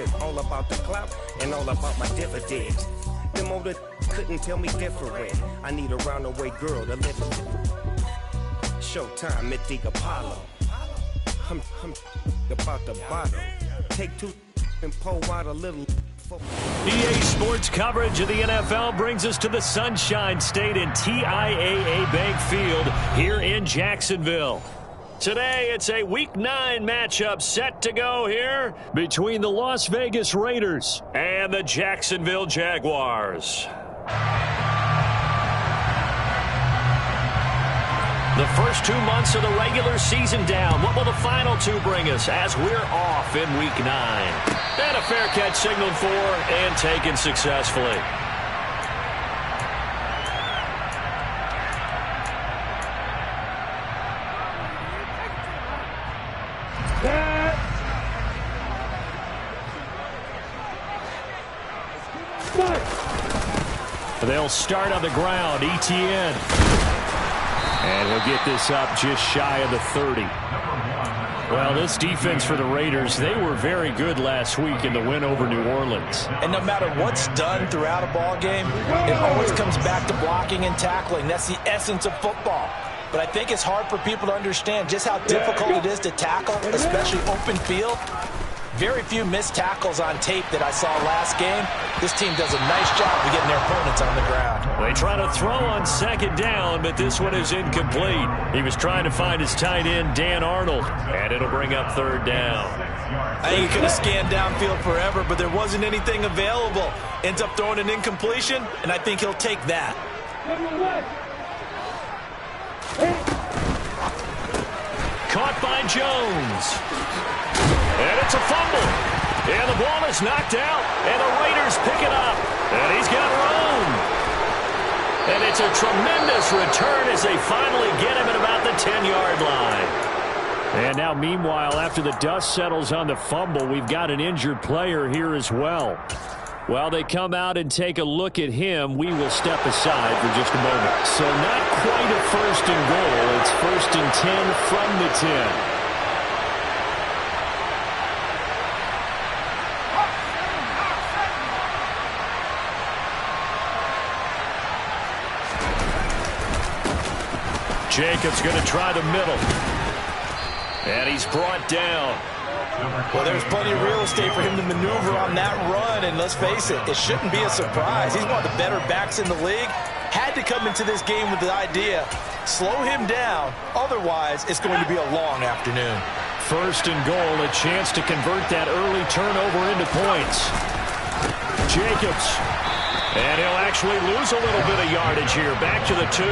It's all about the clout and all about my dividends. Them older couldn't tell me different. I need a roundaway girl to live Showtime at the Apollo. I'm about the bottom. Take two and pull out a little. EA Sports coverage of the NFL brings us to the Sunshine State in TIAA Bank Field here in Jacksonville. Today, it's a Week 9 matchup set to go here between the Las Vegas Raiders and the Jacksonville Jaguars. The first 2 months of the regular season down. What will the final 2 bring us as we're off in Week 9? And a fair catch signaled for and taken successfully. They'll start on the ground. ETN. And he'll get this up just shy of the 30. Well, this defense for the Raiders, they were very good last week in the win over New Orleans. And no matter what's done throughout a ball game, it always comes back to blocking and tackling. That's the essence of football. But I think it's hard for people to understand just how difficult it is to tackle, especially open field. Very few missed tackles on tape that I saw last game. This team does a nice job of getting their opponents on the ground. They try to throw on second down, but this one is incomplete. He was trying to find his tight end, Dan Arnold, and it'll bring up third down. I think he could have scanned downfield forever, but there wasn't anything available. Ends up throwing an incompletion, and I think he'll take that. Caught by Jones. And it's a fumble. And the ball is knocked out. And the Raiders pick it up. And he's got room. And it's a tremendous return as they finally get him at about the 10-yard line. And now, meanwhile, after the dust settles on the fumble, we've got an injured player here as well. While they come out and take a look at him, we will step aside for just a moment. So not quite a first and goal. It's first and 10 from the 10. Jacobs going to try the middle. And he's brought down. Well, there's plenty of real estate for him to maneuver on that run, and let's face it, it shouldn't be a surprise. He's one of the better backs in the league. Had to come into this game with the idea, slow him down, otherwise it's going to be a long afternoon. First and goal, a chance to convert that early turnover into points. Jacobs, and he'll actually lose a little bit of yardage here, back to the 2.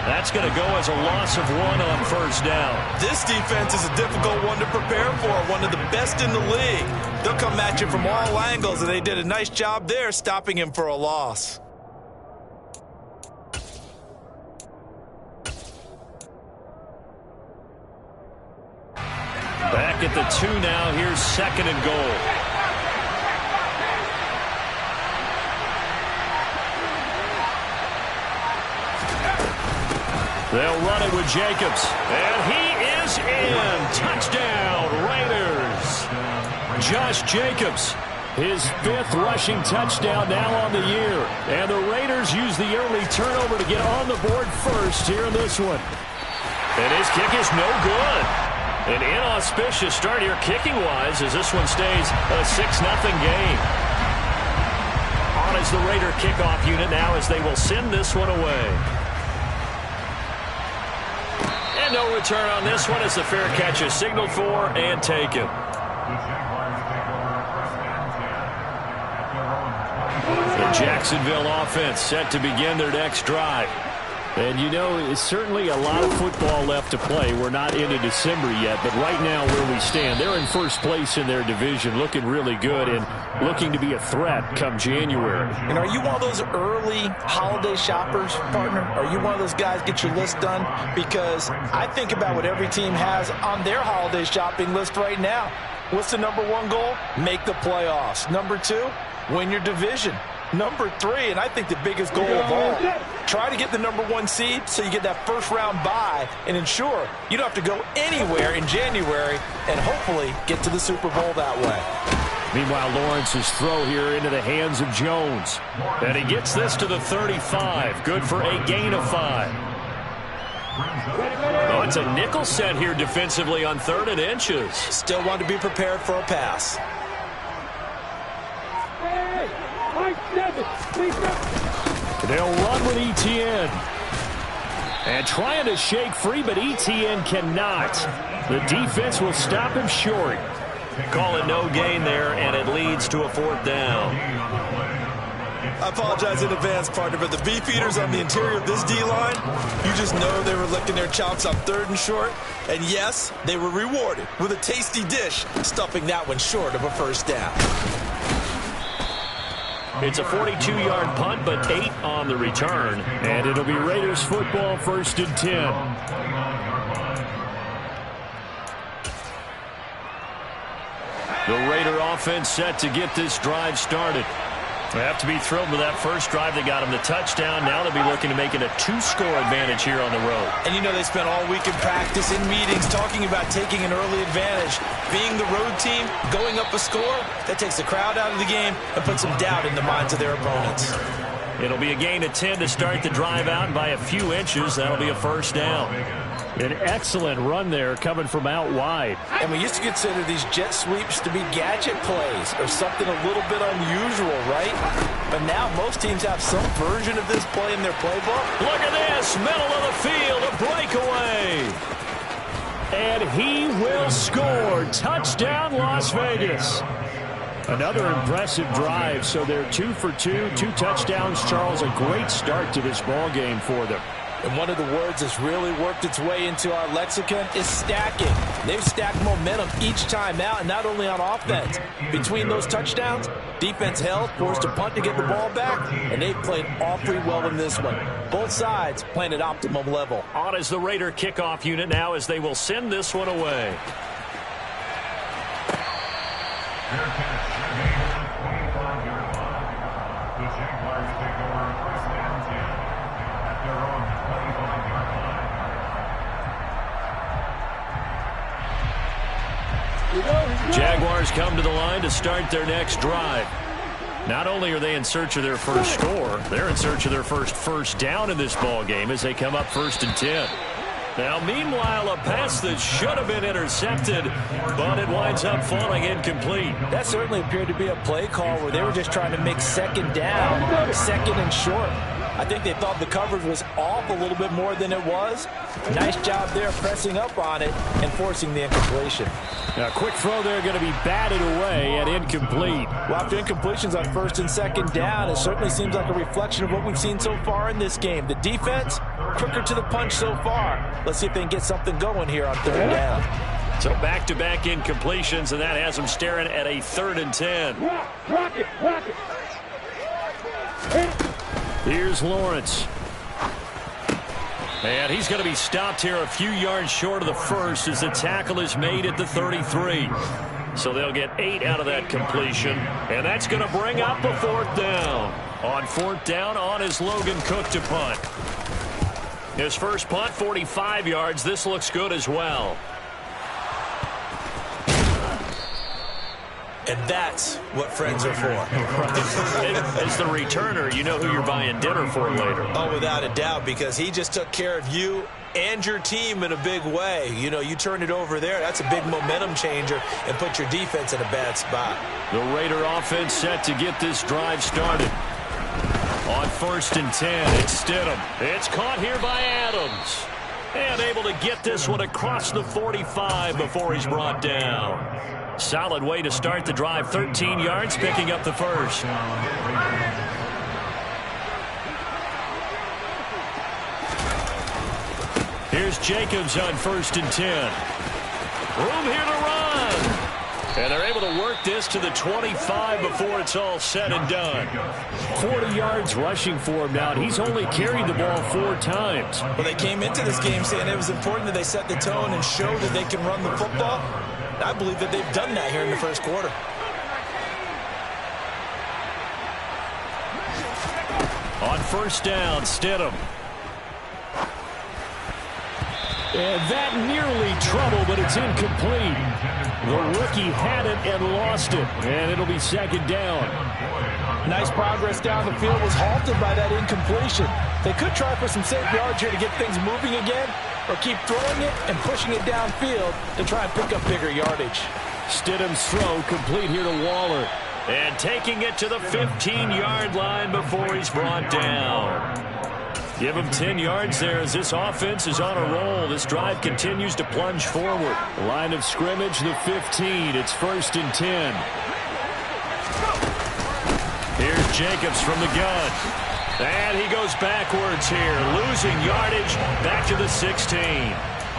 That's going to go as a loss of 1 on first down. This defense is a difficult one to prepare for, one of the best in the league. They'll come at you from all angles, and they did a nice job there stopping him for a loss. Back at the 2 now. Here's second and goal. They'll run it with Jacobs. And he is in. Touchdown, Raiders. Josh Jacobs, his 5th rushing touchdown now on the year. And the Raiders use the early turnover to get on the board first here in this one. And his kick is no good. An inauspicious start here kicking-wise as this one stays a 6-0 game. On as the Raider kickoff unit now as they will send this one away. And no return on this one as the fair catch is signaled for and taken. The Jacksonville offense set to begin their next drive. And, you know, it's certainly a lot of football left to play. We're not into December yet, but right now where we stand, they're in first place in their division, looking really good and looking to be a threat come January. And are you one of those early holiday shoppers, partner? Are you one of those guys get your list done? Because I think about what every team has on their holiday shopping list right now. What's the number 1 goal? Make the playoffs. Number 2, win your division. Number 3, and I think the biggest goal of all, try to get the number 1 seed so you get that first-round bye and ensure you don't have to go anywhere in January and hopefully get to the Super Bowl that way. Meanwhile, Lawrence's throw here into the hands of Jones. And he gets this to the 35. Good for a gain of 5. Oh, it's a nickel set here defensively on 3rd and inches. Still want to be prepared for a pass. They'll run with Etienne. And trying to shake free, but Etienne cannot. The defense will stop him short. Call it no gain there, and it leads to a 4th down. I apologize in advance, partner, but the beefeaters on the interior of this D-line, you just know they were licking their chops on 3rd and short. And yes, they were rewarded with a tasty dish, stuffing that one short of a 1st down. It's a 42-yard punt, but 8 on the return. And it'll be Raiders football, 1st and 10. The Raider offense set to get this drive started. They have to be thrilled with that first drive. They got him the touchdown. Now they'll be looking to make it a 2-score advantage here on the road. And you know they spent all week in practice, in meetings, talking about taking an early advantage. Being the road team, going up a score, that takes the crowd out of the game and puts some doubt in the minds of their opponents. It'll be a gain of 10 to start the drive out, and by a few inches, that'll be a 1st down. An excellent run there coming from out wide. And we used to consider these jet sweeps to be gadget plays or something a little bit unusual, right? But now most teams have some version of this play in their playbook. Look at this, middle of the field, a breakaway. And he will score. Touchdown, Las Vegas. Another impressive drive, so they're 2 for 2, 2 touchdowns. Charles, a great start to this ball game for them. And one of the words that's really worked its way into our lexicon is stacking. They've stacked momentum each time out, and not only on offense. Between those touchdowns, defense held, forced a punt to get the ball back, and they've played awfully well in this one. Both sides playing at optimum level. On is the Raider kickoff unit now as they will send this one away. The Jaguars take over 1st and 10 at their own 25-yard line. Jaguars come to the line to start their next drive. Not only are they in search of their first score, they're in search of their first down in this ball game as they come up 1st and 10. Now, meanwhile, a pass that should have been intercepted, but it winds up falling incomplete. That certainly appeared to be a play call where they were just trying to make 2nd down, 2nd and short. I think they thought the coverage was off a little bit more than it was. Nice job there pressing up on it and forcing the incompletion. Now, quick throw there going to be batted away and incomplete. Well, after incompletions on 1st and 2nd down, it certainly seems like a reflection of what we've seen so far in this game. The defense, quicker to the punch so far. Let's see if they can get something going here on 3rd down. So back-to-back incompletions, and that has them staring at a 3rd and 10. Rock it. Here's Lawrence. And he's going to be stopped here a few yards short of the first as the tackle is made at the 33. So they'll get 8 out of that completion. And that's going to bring up a 4th down. On 4th down, on is Logan Cook to punt. His first punt, 45 yards. This looks good as well. And that's what friends are for. As the returner, you know who you're buying dinner for later. Oh, without a doubt, because he just took care of you and your team in a big way. You know, you turn it over there, that's a big momentum changer and put your defense in a bad spot. The Raider offense set to get this drive started. On 1st and 10, it's Stidham. It's caught here by Adams. And able to get this one across the 45 before he's brought down. Solid way to start the drive. 13 yards, picking up the first. Here's Jacobs on 1st and 10. Room here to run. And they're able to work this to the 25 before it's all said and done. 40 yards rushing for him now. He's only carried the ball 4 times. Well, they came into this game saying it was important that they set the tone and show that they can run the football. I believe that they've done that here in the first quarter. On 1st down, Stidham. And that nearly trouble, but it's incomplete. The rookie had it and lost it, and it'll be second down. Nice progress down the field was halted by that incompletion. They could try for some safe yards here to get things moving again, or keep throwing it and pushing it downfield to try and pick up bigger yardage. Stidham's throw complete here to Waller. And taking it to the 15-yard line before he's brought down. Give him 10 yards there as this offense is on a roll. This drive continues to plunge forward. Line of scrimmage, the 15. It's 1st and 10. Here's Jacobs from the gun. And he goes backwards here, losing yardage back to the 16.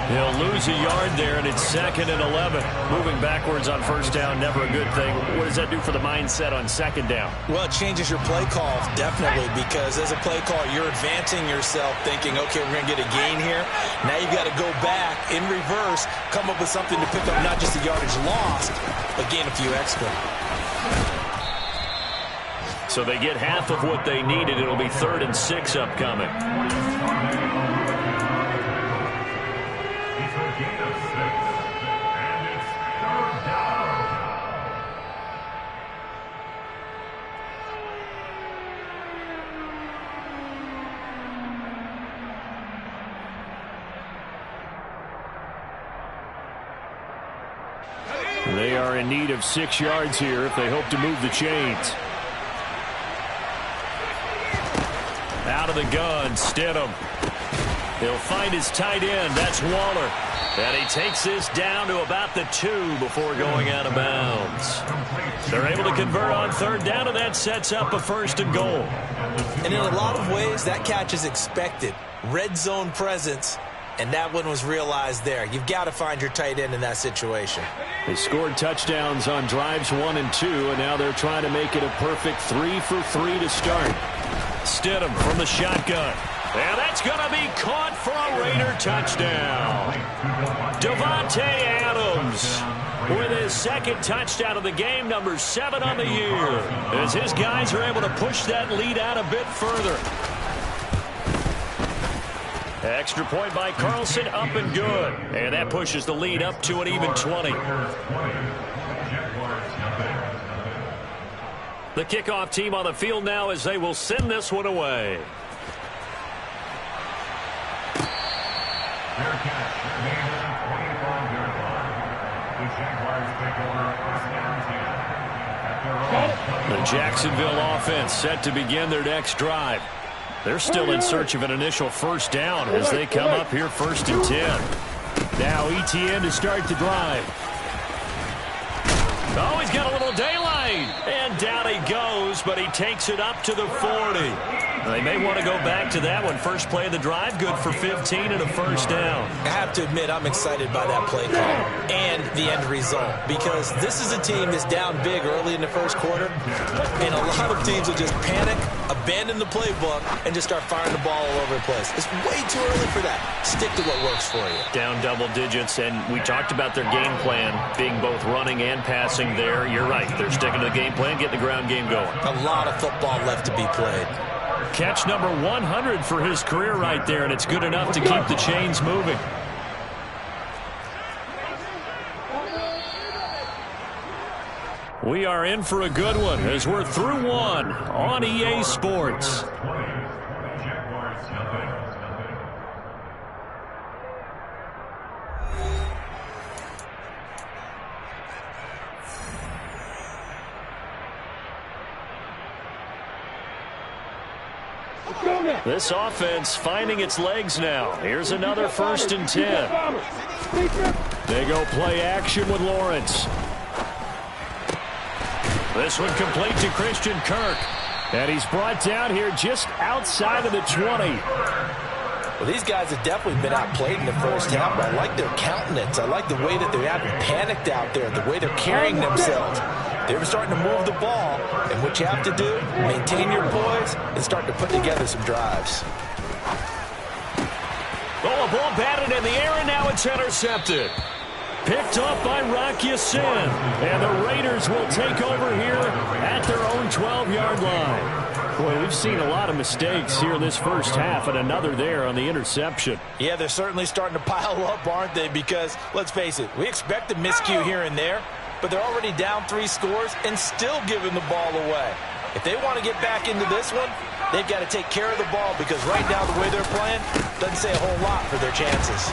He'll lose a yard there, and it's 2nd and 11. Moving backwards on 1st down, never a good thing. What does that do for the mindset on 2nd down? Well, it changes your play call, definitely, because as a play call, you're advancing yourself thinking, okay, we're going to get a gain here. Now you've got to go back in reverse, come up with something to pick up not just the yardage lost, but gain a few extra. So they get half of what they needed. It'll be 3rd and 6 upcoming. They are in need of 6 yards here if they hope to move the chains. Out of the gun, Stidham. He'll find his tight end. That's Waller. And he takes this down to about the 2 before going out of bounds. They're able to convert on 3rd down, and that sets up a 1st and goal. And in a lot of ways, that catch is expected. Red zone presence. And that one was realized there. You've got to find your tight end in that situation. They scored touchdowns on drives 1 and 2, and now they're trying to make it a perfect 3 for 3 to start. Stidham from the shotgun. And that's going to be caught for a Raider touchdown. Davante Adams with his 2nd touchdown of the game, number 7 on the year, as his guys are able to push that lead out a bit further. Extra point by Carlson, up and good. And that pushes the lead up to an even 20. The kickoff team on the field now as they will send this one away. Their catch made at the 25-yard line. The Jaguars take over 1st and 10 at their own. The Jacksonville offense set to begin their next drive. They're still in search of an initial 1st down as they come up here 1st and 10. Now ETN to start the drive. Oh, he's got a little daylight. And down he goes, but he takes it up to the 40. They may want to go back to that one. First play of the drive, good for 15 and a 1st down. I have to admit, I'm excited by that play call and the end result, because this is a team that's down big early in the 1st quarter, and a lot of teams will just panic, abandon the playbook, and just start firing the ball all over the place. It's way too early for that. Stick to what works for you. Down double digits, and we talked about their game plan being both running and passing there. You're right. They're sticking to the game plan, getting the ground game going. A lot of football left to be played. Catch number 100 for his career right there, and it's good enough to keep the chains moving. We are in for a good one as we're through one on EA Sports. This offense finding its legs now. Here's another 1st and 10. They go play action with Lawrence. This one complete to Christian Kirk. And he's brought down here just outside of the 20. Well, these guys have definitely been outplayed in the 1st half, but I like their countenance. I like the way that they haven't panicked out there, the way they're carrying themselves. They're starting to move the ball, and what you have to do, maintain your poise and start to put together some drives. Oh, a ball batted in the air, and now it's intercepted. Picked off by Rock Ya-Sin, and the Raiders will take over here at their own 12-yard line. Well, we've seen a lot of mistakes here in this first half, and another there on the interception. Yeah, they're certainly starting to pile up, aren't they? Because, let's face it, we expect a miscue here and there, but they're already down 3 scores and still giving the ball away. If they want to get back into this one, they've got to take care of the ball, because right now the way they're playing doesn't say a whole lot for their chances.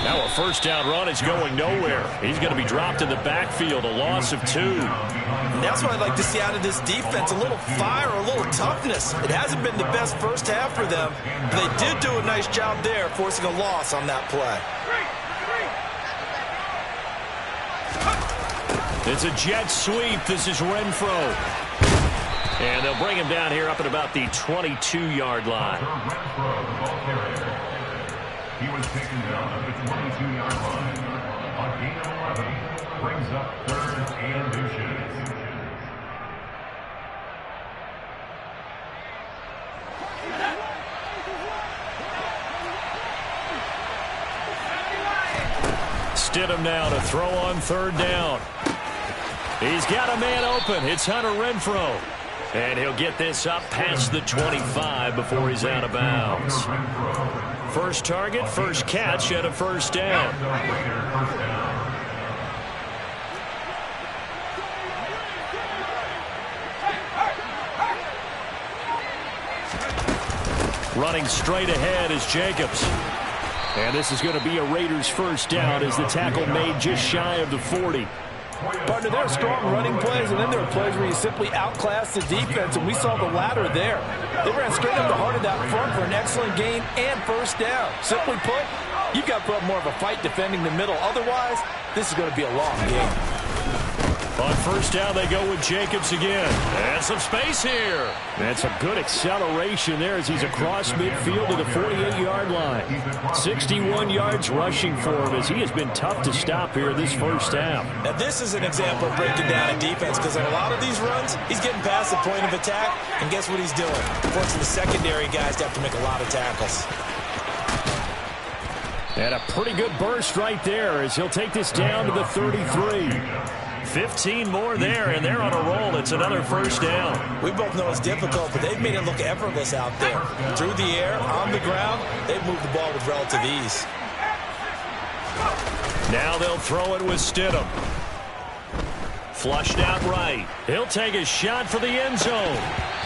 Now a first down run is going nowhere. He's going to be dropped in the backfield, a loss of 2. And that's what I'd like to see out of this defense, a little fire, a little toughness. It hasn't been the best first half for them, but they did do a nice job there, forcing a loss on that play. It's a jet sweep. This is Renfro. And they'll bring him down here up at about the 22-yard line. He was taken down at the 22-yard line. A gain of 11 brings up 3rd and inches. Stidham now to throw on 3rd down. He's got a man open. It's Hunter Renfro. And he'll get this up past the 25 before he's out of bounds. First target, first catch, and a first down. Running straight ahead is Jacobs. And this is going to be a Raiders first down as the tackle made just shy of the 40. Partner, there are strong running plays, and then there are plays where you simply outclass the defense, and we saw the latter there. They ran straight up the heart of that front for an excellent gain and first down. Simply put, you've got to put up more of a fight defending the middle. Otherwise, this is going to be a long game. On first down, they go with Jacobs again. And some space here. That's a good acceleration there as he's across midfield to the 48-yard line. 61 yards rushing for him as he has been tough to stop here this first half. Now, this is an example of breaking down a defense, because on a lot of these runs, he's getting past the point of attack, and guess what he's doing? Forcing the secondary guys to have to make a lot of tackles. And a pretty good burst right there as he'll take this down to the 33. 15 more there, and they're on a roll. It's another first down. We both know it's difficult, but they've made it look effortless out there. Through the air, on the ground, they've moved the ball with relative ease. Now they'll throw it with Stidham. Flushed out right. He'll take a shot for the end zone.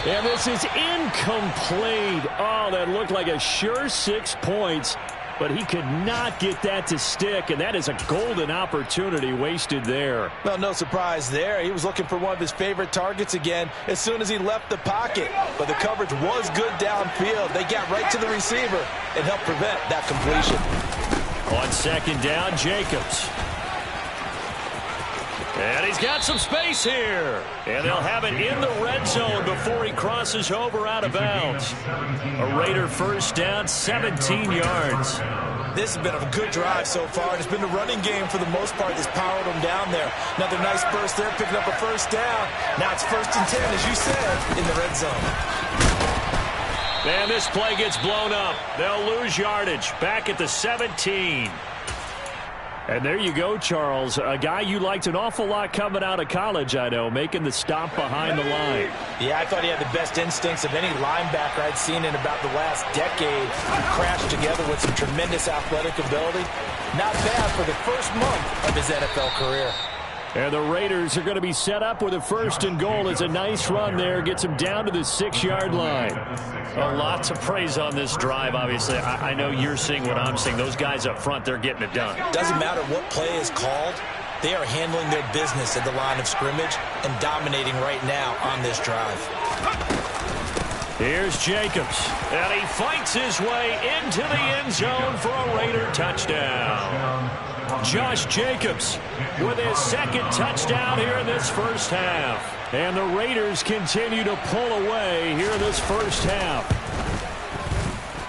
And this is incomplete. Oh, that looked like a sure 6 points. But he could not get that to stick, and that is a golden opportunity wasted there. Well, no surprise there. He was looking for one of his favorite targets again as soon as he left the pocket. But the coverage was good downfield. They got right to the receiver and helped prevent that completion. On second down, Jacobs. And he's got some space here. And they'll have it in the red zone before he crosses over out of bounds. A Raider first down, 17 yards. This has been a good drive so far, and it's been the running game for the most part that's powered them down there. Another nice burst there, picking up a first down. Now it's 1st and 10, as you said, in the red zone. And this play gets blown up. They'll lose yardage. Back at the 17. And there you go, Charles. A guy you liked an awful lot coming out of college, I know, making the stop behind the line. Yeah, I thought he had the best instincts of any linebacker I'd seen in about the last decade. Crashed together with some tremendous athletic ability. Not bad for the first month of his NFL career. And the Raiders are going to be set up with a 1st and goal. It's a nice run there. Gets them down to the 6-yard line. A lot to praise on this drive, obviously. I know you're seeing what I'm seeing. Those guys up front, they're getting it done. Doesn't matter what play is called. They are handling their business at the line of scrimmage and dominating right now on this drive. Here's Jacobs. And he fights his way into the end zone for a Raider touchdown. Josh Jacobs with his 2nd touchdown here in this first half. And the Raiders continue to pull away here in this first half.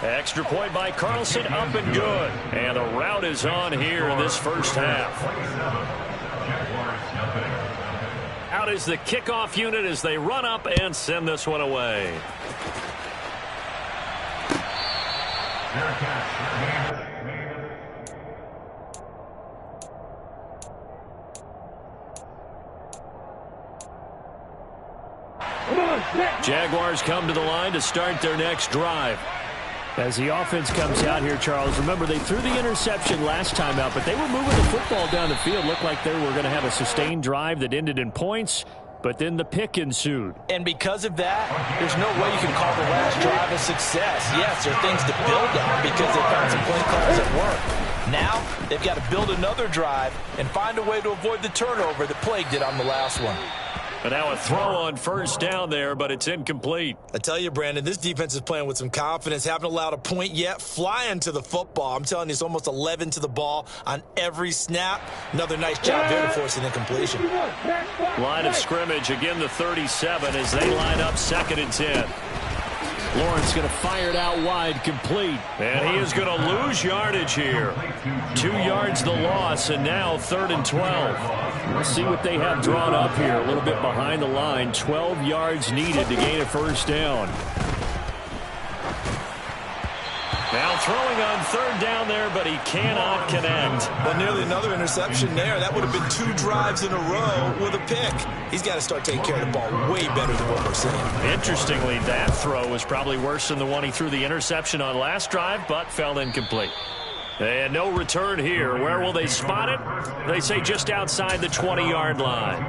Extra point by Carlson, up and good. And the route is on here in this first half. Out is the kickoff unit as they run up and send this one away. Jaguars come to the line to start their next drive. As the offense comes out here, Charles, remember they threw the interception last time out, but they were moving the football down the field. Looked like they were going to have a sustained drive that ended in points, but then the pick ensued. And because of that, there's no way you can call the last drive a success. Yes, there are things to build on because they found some play calls at work. Now, they've got to build another drive and find a way to avoid the turnover that plagued it on the last one. And now a throw on first down there, but it's incomplete. I tell you, Brandon, this defense is playing with some confidence. Haven't allowed a point yet. Flying to the football. I'm telling you, it's almost 11 to the ball on every snap. Another nice job there to force an incompletion. Line of scrimmage, again the 37 as they line up 2nd and 10. Lawrence going to fire it out wide, complete. And he is going to lose yardage here. 2 yards the loss, and now 3rd and 12. We'll see what they have drawn up here. A little bit behind the line. 12 yards needed to gain a first down. Now throwing on 3rd down there, but he cannot connect. Well, nearly another interception there. That would have been 2 drives in a row with a pick. He's got to start taking care of the ball way better than what we're seeing. Interestingly, that throw was probably worse than the one he threw the interception on last drive, but fell incomplete. And no return here. Where will they spot it? They say just outside the 20-yard line.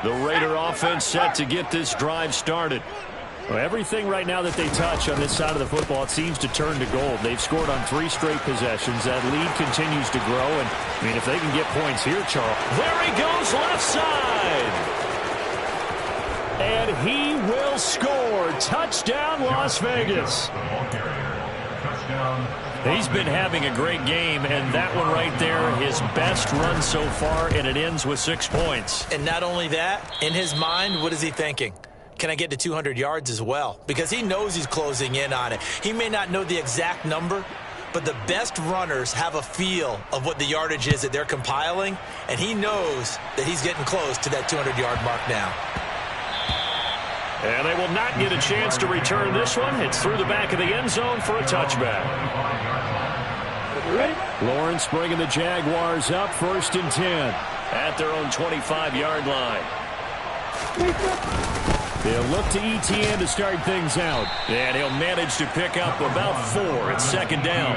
The Raider offense set to get this drive started. Well, everything right now that they touch on this side of the football, it seems to turn to gold. They've scored on 3 straight possessions. That lead continues to grow. And, I mean, if they can get points here, Charles. There he goes, left side. And he will score. Touchdown, Las Vegas. He's been having a great game, and that one right there, his best run so far, and it ends with 6 points. And not only that, in his mind, what is he thinking? Can I get to 200 yards as well? Because he knows he's closing in on it. He may not know the exact number, but the best runners have a feel of what the yardage is that they're compiling, and he knows that he's getting close to that 200-yard mark now. And they will not get a chance to return this one. It's through the back of the end zone for a touchback. Lawrence bringing the Jaguars up 1st and 10. At their own 25-yard line. They'll look to ETN to start things out. And he'll manage to pick up about 4. It's 2nd down.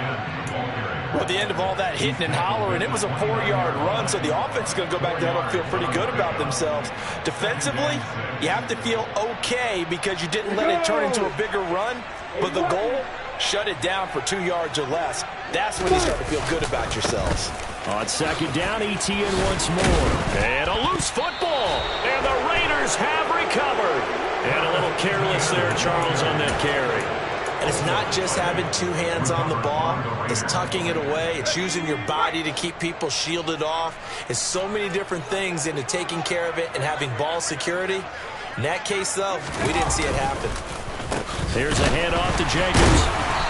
Well, at the end of all that hitting and hollering, it was a 4-yard run, so the offense is going to go back there and feel pretty good about themselves. Defensively, you have to feel okay because you didn't let it turn into a bigger run, but the goal, shut it down for 2 yards or less. That's when you start to feel good about yourselves. On 2nd down, ETN once more. And a loose football. And the Raiders have recovered. And a little careless there, Charles, on that carry. And it's not just having 2 hands on the ball. It's tucking it away. It's using your body to keep people shielded off. It's so many different things into taking care of it and having ball security. In that case, though, we didn't see it happen. Here's a handoff to Jacobs.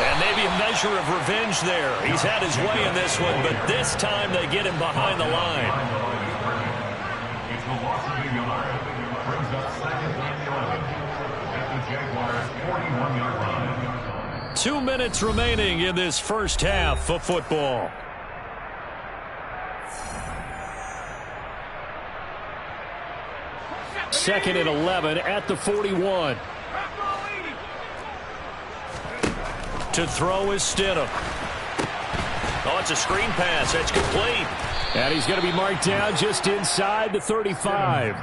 And maybe a measure of revenge there. He's had his way in this one, but this time they get him behind the line. It's the loss of a yard. Brings up 2nd and 11 at the Jaguars' 41-yard line. 2 minutes remaining in this first half of football. Second and 11 at the 41. To throw is Stidham. Oh, it's a screen pass. That's complete. And he's going to be marked down just inside the 35.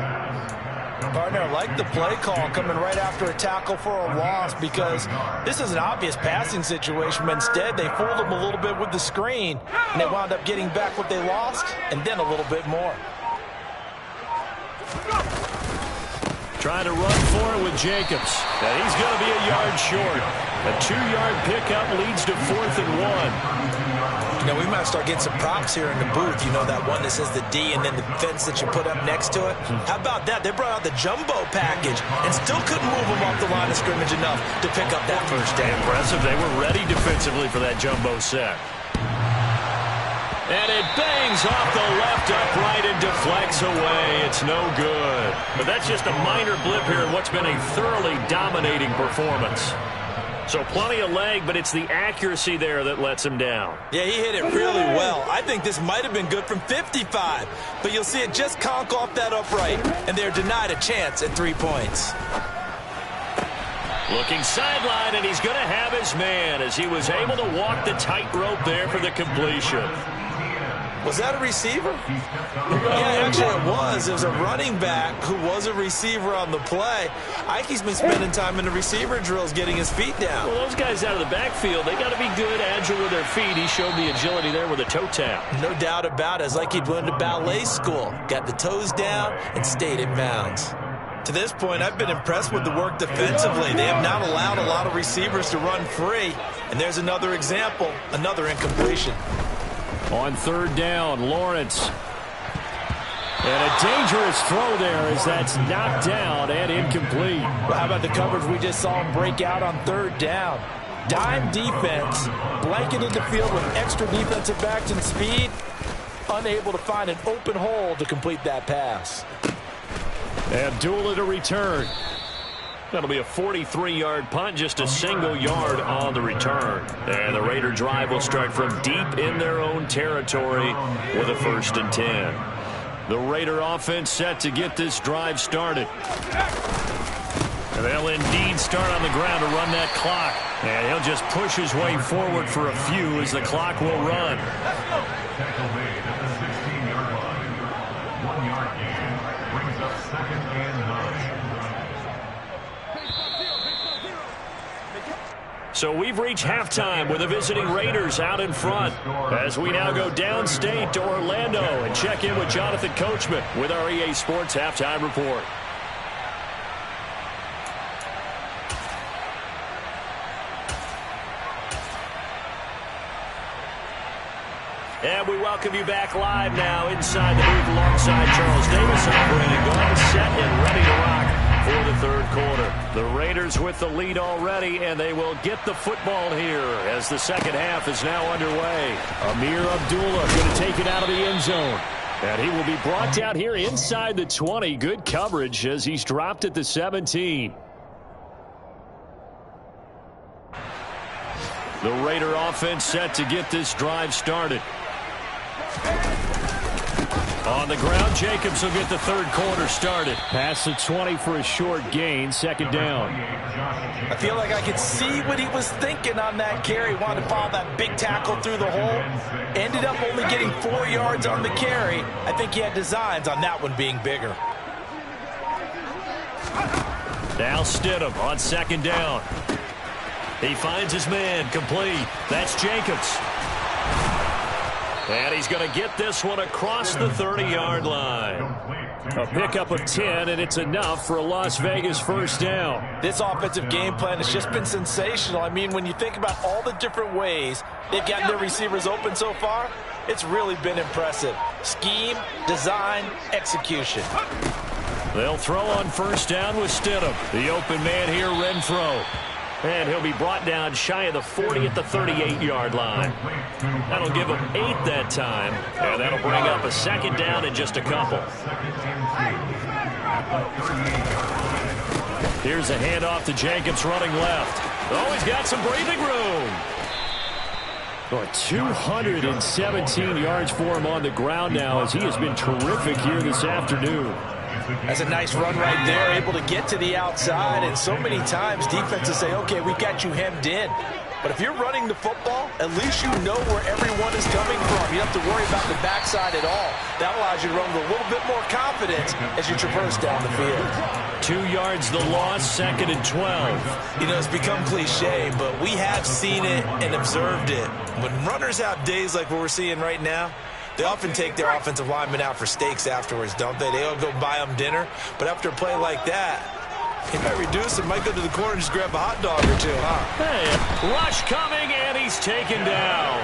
Partner, I like the play call coming right after a tackle for a loss because this is an obvious passing situation, but instead they fooled him a little bit with the screen, and they wound up getting back what they lost and then a little bit more. Trying to run for it with Jacobs. And he's going to be a yard short. A 2-yard pickup leads to 4th and 1. You know, we might start getting some props here in the booth. You know, that one that says the D and then the fence that you put up next to it. How about that? They brought out the jumbo package and still couldn't move them off the line of scrimmage enough to pick up that first down. Impressive. They were ready defensively for that jumbo set. And it bangs off the left upright and deflects away. It's no good. But that's just a minor blip here in what's been a thoroughly dominating performance. So plenty of leg, but it's the accuracy there that lets him down. Yeah, he hit it really well. I think this might have been good from 55, but you'll see it just conk off that upright, and they're denied a chance at 3 points. Looking sideline, and he's going to have his man as he was able to walk the tightrope there for the completion. Was that a receiver? Yeah, actually it was. It was a running back who was a receiver on the play. Ikey's been spending time in the receiver drills getting his feet down. Well, those guys out of the backfield, they got to be good, agile with their feet. He showed the agility there with a toe tap. No doubt about it. It's like he'd went to ballet school. Got the toes down and stayed in bounds. To this point, I've been impressed with the work defensively. They have not allowed a lot of receivers to run free. And there's another example, another incompletion. On third down, Lawrence. And a dangerous throw there as that's knocked down and incomplete. Well, how about the coverage we just saw him break out on third down? Dime defense, blanketed the field with extra defensive backs and speed, unable to find an open hole to complete that pass. Abdullah to return. That'll be a 43-yard punt, just a single yard on the return. And the Raider drive will start from deep in their own territory with a 1st and 10. The Raider offense set to get this drive started. And they'll indeed start on the ground to run that clock. And he'll just push his way forward for a few as the clock will run. Tackle made at the 16-yard line. 1-yard gain brings up 2nd and 9. So we've reached halftime with the visiting Raiders out in front as we now go downstate to Orlando and check in with Jonathan Coachman with our EA Sports Halftime Report. And we welcome you back live now inside the booth alongside Charles Davis operating, going set and ready to rock for the third quarter. The Raiders with the lead already, and they will get the football here as the second half is now underway. Amir Abdullah going to take it out of the end zone. And he will be brought down here inside the 20. Good coverage as he's dropped at the 17. The Raider offense set to get this drive started. On the ground, Jacobs will get the third quarter started. Past the 20 for a short gain, 2nd down. I feel like I could see what he was thinking on that carry. Wanted to follow that big tackle through the hole. Ended up only getting 4 yards on the carry. I think he had designs on that one being bigger. Now Stidham on 2nd down. He finds his man, complete. That's Jacobs. And he's going to get this one across the 30-yard line. A pickup of 10, and it's enough for a Las Vegas 1st down. This offensive game plan has just been sensational. I mean, when you think about all the different ways they've gotten their receivers open so far, it's really been impressive. Scheme, design, execution. They'll throw on 1st down with Stidham. The open man here, Renfro. And he'll be brought down shy of the 40 at the 38-yard line. That'll give him 8 that time. And that'll bring up a 2nd down in just a couple. Here's a handoff to Jacobs running left. Oh, he's got some breathing room. Oh, 217 yards for him on the ground now as he has been terrific here this afternoon. That's a nice run right there, able to get to the outside. And so many times defenses say, okay, we've got you hemmed in. But if you're running the football, at least you know where everyone is coming from. You don't have to worry about the backside at all. That allows you to run with a little bit more confidence as you traverse down the field. 2 yards the loss, 2nd and 12. You know, it's become cliche, but we have seen it and observed it. When runners have days like what we're seeing right now, they often take their offensive linemen out for steaks afterwards, don't they? They all go buy them dinner. But after a play like that, he might reduce it, might go to the corner and just grab a hot dog or two, huh? Hey, rush coming, and he's taken down.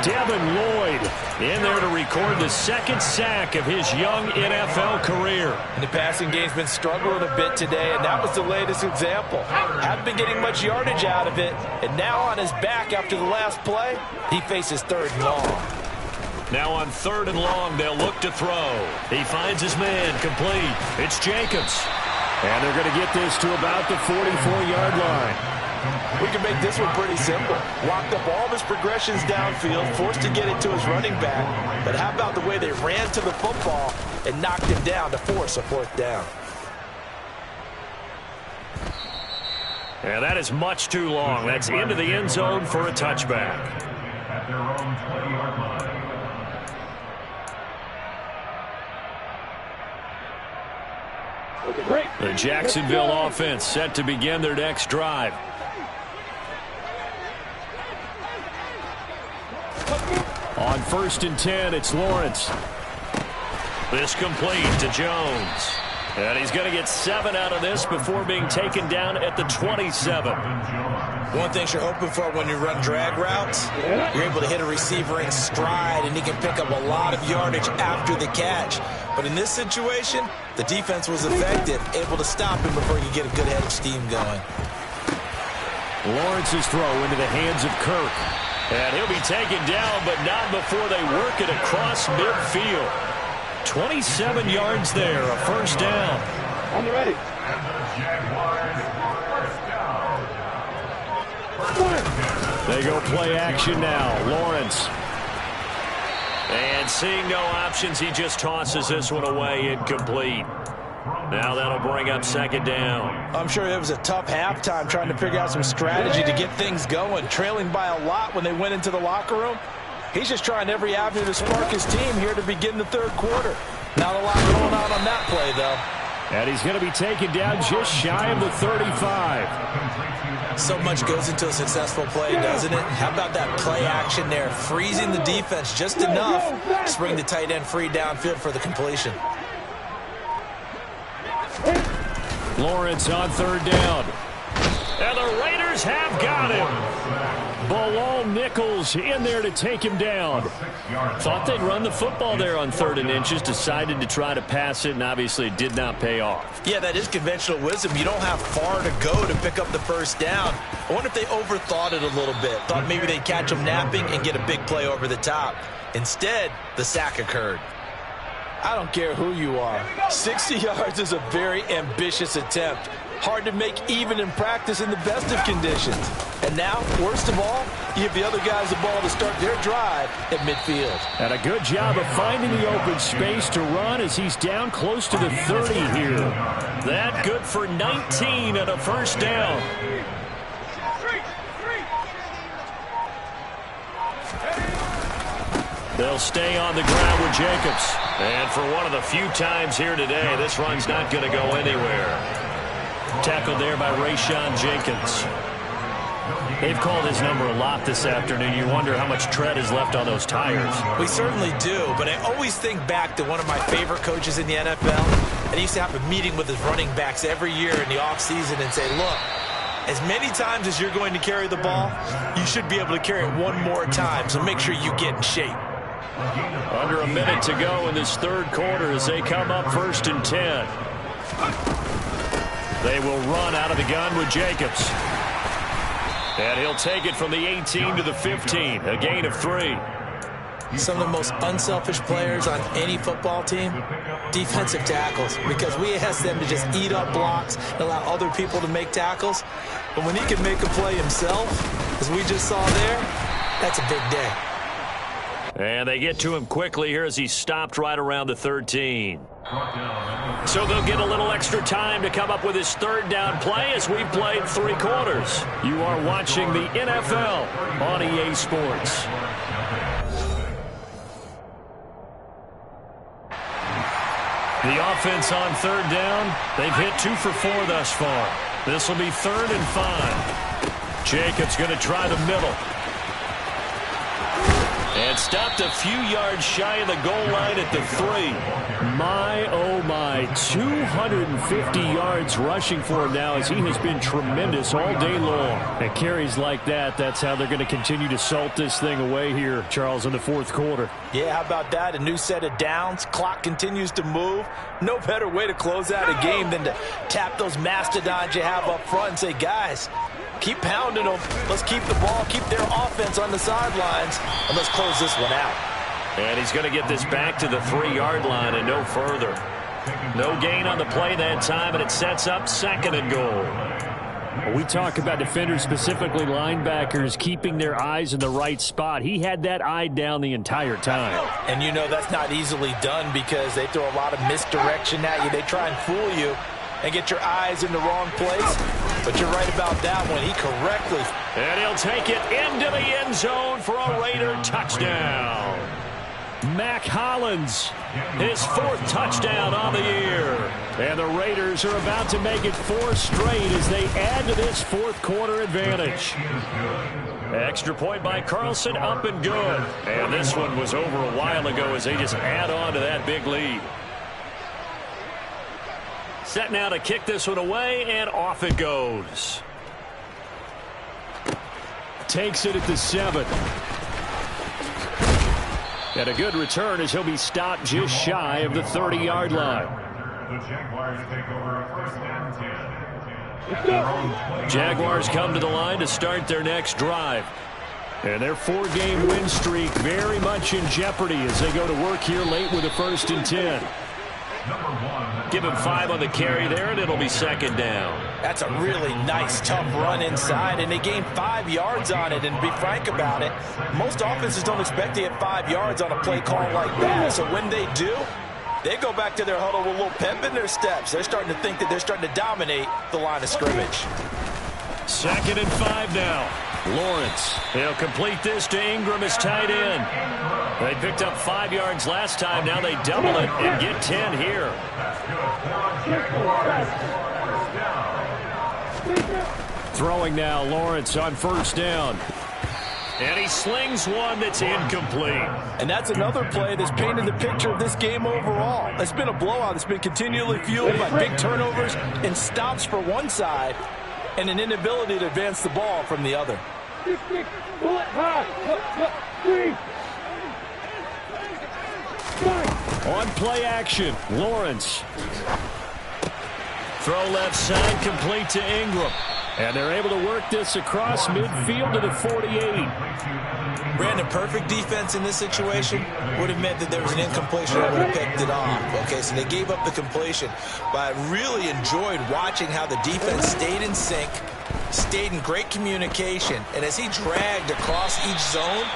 Devin Lloyd in there to record the 2nd sack of his young NFL career. And the passing game's been struggling a bit today, and that was the latest example. Haven't been getting much yardage out of it, and now on his back after the last play, he faces 3rd and long. Now on 3rd and long, they'll look to throw. He finds his man, complete. It's Jacobs. And they're going to get this to about the 44-yard line. We can make this one pretty simple. Locked up all of his progressions downfield, forced to get it to his running back. But how about the way they ran to the football and knocked him down to force a fourth down? And that is much too long. That's into the end zone for a touchback. At their own 20-yard line. The Jacksonville offense set to begin their next drive. On 1st and 10, it's Lawrence. This complete to Jones. And he's going to get 7 out of this before being taken down at the 27. One thing you're hoping for when you run drag routes, you're able to hit a receiver in stride, and he can pick up a lot of yardage after the catch. But in this situation, the defense was effective, able to stop him before you get a good head of steam going. Lawrence's throw into the hands of Kirk. And he'll be taken down, but not before they work it across midfield. 27 yards there, a first down. On the ready. And the Jaguars first down. They go play action now. Lawrence. And seeing no options, he just tosses this one away, incomplete. Now that'll bring up 2nd down. I'm sure it was a tough halftime trying to figure out some strategy to get things going, trailing by a lot when they went into the locker room. He's just trying every avenue to spark his team here to begin the 3rd quarter. Not a lot going on that play, though. And he's going to be taken down just shy of the 35. So much goes into a successful play, doesn't it? How about that play action there, freezing the defense just enough to bring the tight end free downfield for the completion. Lawrence on 3rd down. And the Raiders have got him. Bilal Nichols in there to take him down. Thought they'd run the football there on 3rd and inches, decided to try to pass it, and obviously it did not pay off. Yeah, that is conventional wisdom. You don't have far to go to pick up the first down. I wonder if they overthought it a little bit. Thought maybe they'd catch him napping and get a big play over the top. Instead, the sack occurred. I don't care who you are. 60 yards is a very ambitious attempt. Hard to make even in practice in the best of conditions. And now, worst of all, you give the other guys the ball to start their drive at midfield. And a good job of finding the open space to run as he's down close to the 30 here. That good for 19 and a first down. They'll stay on the ground with Jacobs. And for one of the few times here today, this run's not going to go anywhere. Tackled there by Rayshon Jenkins. They've called his number a lot this afternoon. You wonder how much tread is left on those tires. We certainly do, but I always think back to one of my favorite coaches in the NFL. And he used to have a meeting with his running backs every year in the offseason and say, look, as many times as you're going to carry the ball, you should be able to carry it one more time, so make sure you get in shape. Under a minute to go in this 3rd quarter as they come up 1st and 10. They will run out of the gun with Jacobs. And he'll take it from the 18 to the 15, a gain of 3. Some of the most unselfish players on any football team, defensive tackles, because we ask them to just eat up blocks and allow other people to make tackles. But when he can make a play himself, as we just saw there, that's a big day. And they get to him quickly here as he stopped right around the 13. So they'll get a little extra time to come up with his 3rd down play as we've played 3 quarters. You are watching the NFL on EA Sports. The offense on 3rd down, they've hit 2 for 4 thus far. This will be 3rd and 5. Jacobs going to try the middle. And stopped a few yards shy of the goal line at the 3. My, oh my, 250 yards rushing for him now as he has been tremendous all day long. And carries like that, that's how they're going to continue to salt this thing away here, Charles, in the 4th quarter. Yeah, how about that? A new set of downs. Clock continues to move. No better way to close out a game than to tap those mastodons you have up front and say, guys, keep pounding them. Let's keep the ball, keep their offense on the sidelines, and let's close this one out. And he's going to get this back to the 3-yard line and no further. No gain on the play that time, and it sets up 2nd and goal. We talk about defenders, specifically linebackers, keeping their eyes in the right spot. He had that eye down the entire time. And you know that's not easily done because they throw a lot of misdirection at you. They try and fool you and get your eyes in the wrong place. But you're right about that one. He correctly. And he'll take it into the end zone for a Raider touchdown. Mac Hollins, his 4th touchdown on the year. And the Raiders are about to make it 4 straight as they add to this 4th quarter advantage. Extra point by Carlson, up and good. And this one was over a while ago as they just add on to that big lead. Set now to kick this one away, and off it goes. Takes it at the 7. And a good return as he'll be stopped just shy of the 30-yard line. The Jaguars take over 1st and 10. Jaguars come to the line to start their next drive. And their 4-game win streak very much in jeopardy as they go to work here late with a 1st and 10. Give him 5 on the carry there, and it'll be 2nd down. That's a really nice, tough run inside, and they gained 5 yards on it. And to be frank about it, most offenses don't expect to get 5 yards on a play call like that. So when they do, they go back to their huddle with a little pep in their steps. They're starting to think that they're starting to dominate the line of scrimmage. 2nd and 5 now. Lawrence. He'll complete this to Ingram as tight end. They picked up 5 yards last time. Now they double it and get 10 here. Throwing now, Lawrence on 1st down. And he slings one that's incomplete. And that's another play that's painted the picture of this game overall. It's been a blowout. It's been continually fueled by big turnovers and stops for one side and an inability to advance the ball from the other. On play action, Lawrence. Throw left side, complete to Ingram. And they're able to work this across midfield to the 48. Brandon, perfect defense in this situation would have meant that there was an incompletion that would have picked it off. Okay, so they gave up the completion. But I really enjoyed watching how the defense stayed in sync, stayed in great communication. And as he dragged across each zone,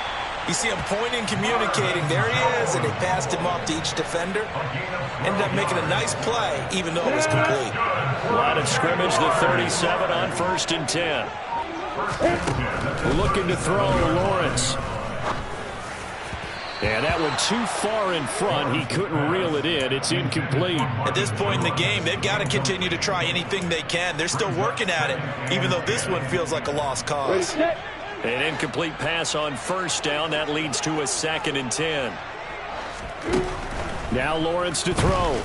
you see him pointing, communicating. There he is, and they passed him off to each defender. Ended up making a nice play, even though it was complete. Line of scrimmage, the 37 on 1st and 10. Looking to throw Lawrence. And that one too far in front. He couldn't reel it in. It's incomplete. At this point in the game, they've got to continue to try anything they can. They're still working at it, even though this one feels like a lost cause. An incomplete pass on 1st down. That leads to a 2nd and 10. Now Lawrence to throw.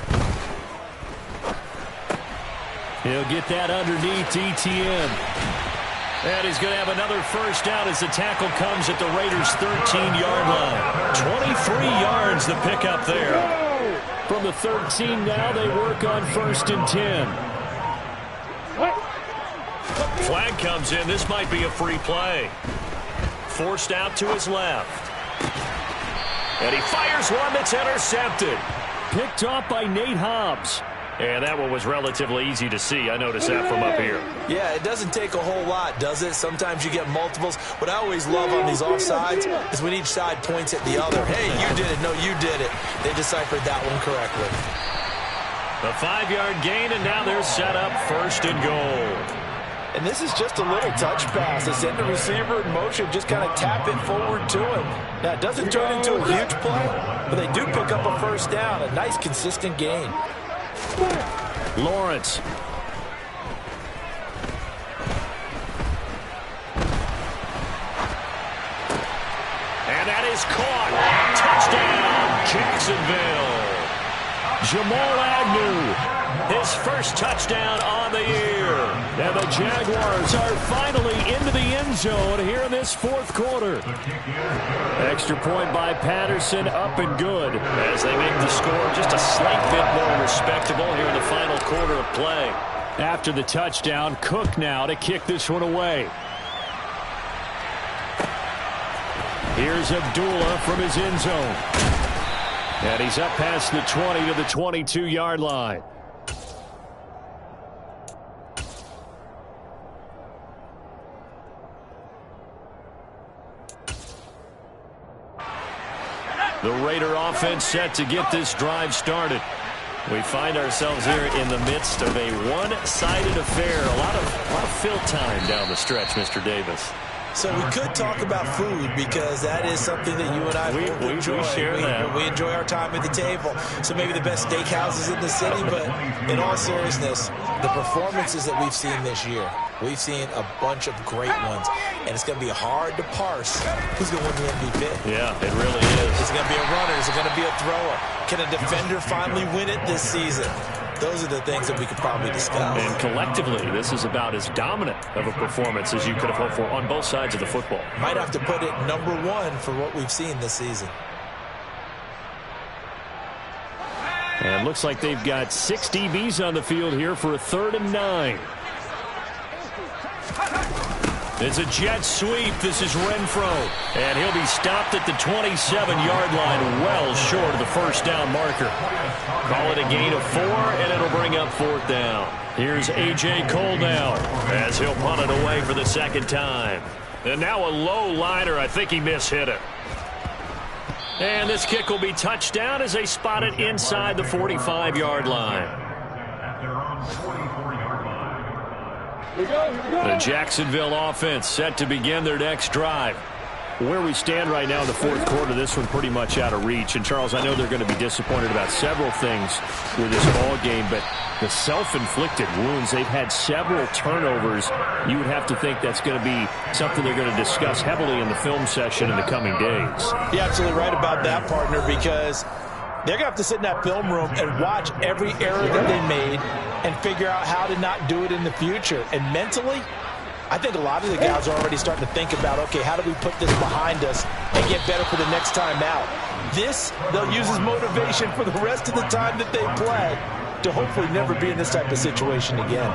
He'll get that underneath ETN. And he's going to have another 1st down as the tackle comes at the Raiders' 13-yard line. 23 yards the pickup there. From the 13 now, they work on 1st and 10. Flag comes in. This might be a free play. Forced out to his left. And he fires one that's intercepted. Picked off by Nate Hobbs. And that one was relatively easy to see. I noticed that from up here. Yeah, it doesn't take a whole lot, does it? Sometimes you get multiples. What I always love on these offsides is when each side points at the other. Hey, you did it. No, you did it. They deciphered that one correctly. A 5-yard gain, and now they're set up 1st and goal. And this is just a little touch pass. They send the receiver in motion, just kind of tap it forward to him. Now, it doesn't turn into a huge play, but they do pick up a 1st down. A nice, consistent gain. Lawrence. And that is caught. Touchdown, Jacksonville. Jamal Agnew. His 1st touchdown on the year. And the Jaguars are finally into the end zone here in this 4th quarter. Extra point by Patterson, up and good. As they make the score just a slight bit more respectable here in the final quarter of play. After the touchdown, Cook now to kick this one away. Here's Abdullah from his end zone. And he's up past the 20 to the 22-yard line. The Raider offense set to get this drive started. We find ourselves here in the midst of a one-sided affair. A lot of fill time down the stretch, Mr. Davis. So we could talk about food because that is something that you and I enjoy. We share that. We enjoy our time at the table. So maybe the best steakhouses in the city, but in all seriousness, the performances that we've seen this year, we've seen a bunch of great ones, and it's going to be hard to parse who's going to win the MVP. Yeah, it really is. Is it going to be a runner? Is it going to be a thrower? Can a defender finally win it this season? Those are the things that we could probably discuss. And collectively, this is about as dominant of a performance as you could have hoped for on both sides of the football. Might have to put it #1 for what we've seen this season. And looks like they've got 6 DBs on the field here for a 3rd and 9. It's a jet sweep. This is Renfro. And he'll be stopped at the 27-yard line, well short of the first down marker. Call it a gain of 4, and it'll bring up 4th down. Here's A.J. Cole now, as he'll punt it away for the 2nd time. And now a low liner. I think he mishit it. And this kick will be touchdown as they spot it inside the 45-yard line. The Jacksonville offense set to begin their next drive. Where we stand right now in the 4th quarter, this one pretty much out of reach. And, Charles, I know they're going to be disappointed about several things with this ball game, but the self-inflicted wounds, they've had several turnovers. You would have to think that's going to be something they're going to discuss heavily in the film session in the coming days. You're absolutely right about that, partner, because they're going to have to sit in that film room and watch every error that they made and figure out how to not do it in the future. And mentally, I think a lot of the guys are already starting to think about, okay, how do we put this behind us and get better for the next time out? This, they'll use as motivation for the rest of the time that they play to hopefully never be in this type of situation again.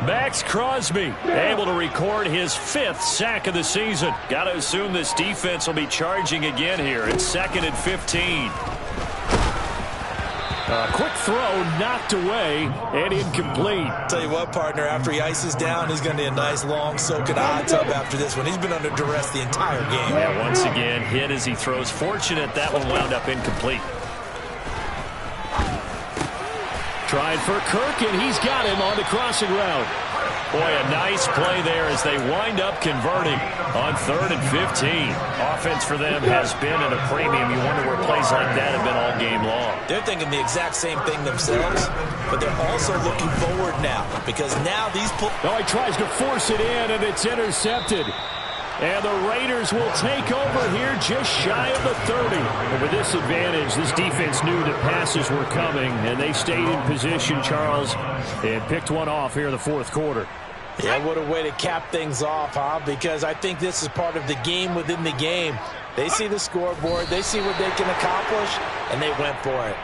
Max Crosby able to record his 5th sack of the season. Got to assume this defense will be charging again here. It's 2nd and 15. A quick throw knocked away and incomplete. Tell you what, partner, after he ices down, he's going to need a nice long soak in a hot tub after this one. He's been under duress the entire game. And once again, hit as he throws. Fortunate that one wound up incomplete. Tried for Kirk, and he's got him on the crossing route. Boy, a nice play there as they wind up converting on 3rd and 15. Offense for them has been at a premium. You wonder where plays like that have been all game long. They're thinking the exact same thing themselves, but they're also looking forward now because now these... Oh, he tries to force it in, and it's intercepted. And the Raiders will take over here just shy of the 30. And with this advantage, this defense knew that passes were coming, and they stayed in position, Charles, and picked one off here in the 4th quarter. Yeah, what a way to cap things off, huh? Because I think this is part of the game within the game. They see the scoreboard, they see what they can accomplish, and they went for it.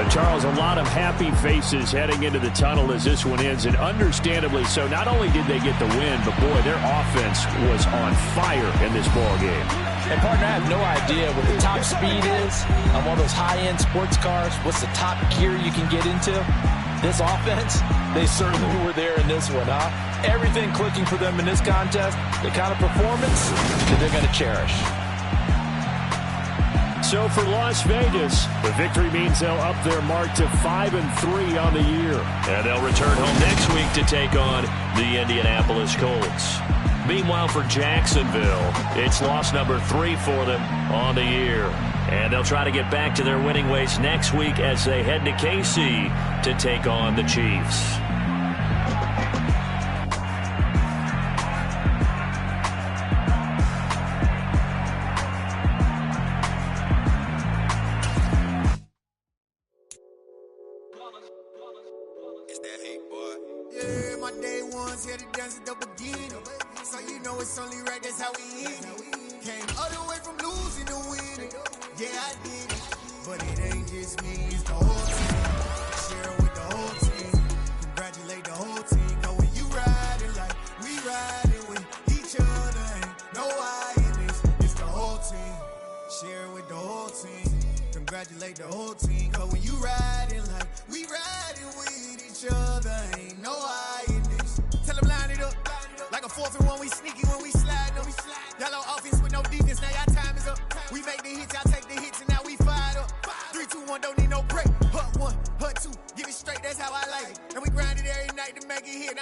Charles, a lot of happy faces heading into the tunnel as this one ends, and understandably so. Not only did they get the win, but, boy, their offense was on fire in this ball game. And, partner, I have no idea what the top speed is on one of those high-end sports cars. What's the top gear you can get into? This offense, they certainly were there in this one, huh? Everything clicking for them in this contest, the kind of performance that they're going to cherish. So for Las Vegas, the victory means they'll up their mark to 5-3 on the year. And they'll return home next week to take on the Indianapolis Colts. Meanwhile, for Jacksonville, it's loss number 3 for them on the year. And they'll try to get back to their winning ways next week as they head to KC to take on the Chiefs. It's only right, that's how we eat it. Came all the way from losing to winning. Yeah, I did it. that's how I like it. And we grind it every night to make it hit.